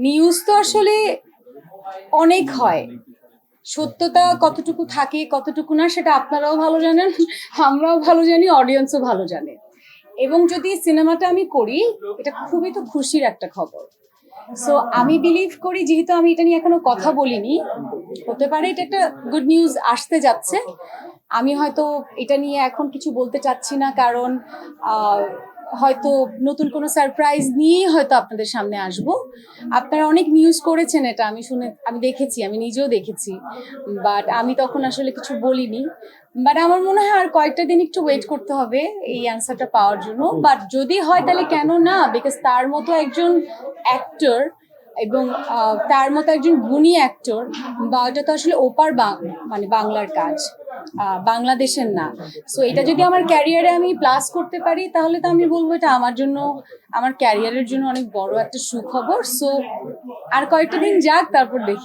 News তো আসলে অনেক হয়, সত্যতা কতটুকু থাকে কতটুকু না সেটা আপনারাও ভালো জানেন, আমরাও ভালো জানি, অডিয়েন্সও ভালো জানে। এবং যদি সিনেমাটা আমি করি, এটা খুবই তো খুশির একটা খবর। সো আমি বিলিভ করি, যেহেতু আমি এটা নিয়ে এখনো কথা বলিনি, হতে পারে এটা একটা গুড নিউজ আসতে যাচ্ছে। আমি হয়তো এটা নিয়ে এখন কিছু বলতে চাচ্ছি না, কারণ হয়তো নতুন কোনো সারপ্রাইজ নিয়েই হয়তো আপনাদের সামনে আসব। আপনারা অনেক নিউজ করেছেন, এটা আমি দেখেছি, আমি নিজেও দেখেছি, বাট আমি তখন আসলে কিছু বলিনি। বাট আমার মনে হয় আর কয়েকটা দিন একটু ওয়েট করতে হবে এই অ্যান্সারটা পাওয়ার জন্য। বাট যদি হয় তাহলে কেন না, বিকজ তার মতো একজন অ্যাক্টর এবং তার মতো একজন গুণী অ্যাক্টর, বা ওটা তো আসলে মানে বাংলার কাজ, বাংলাদেশের না। সো এটা যদি আমার ক্যারিয়ারে আমি প্লাস করতে পারি, তাহলে তো আমি বলবো এটা আমার জন্য, আমার ক্যারিয়ারের জন্য অনেক বড় একটা সুখবর। সো আর কয়েকটা দিন যাক, তারপর দেখি।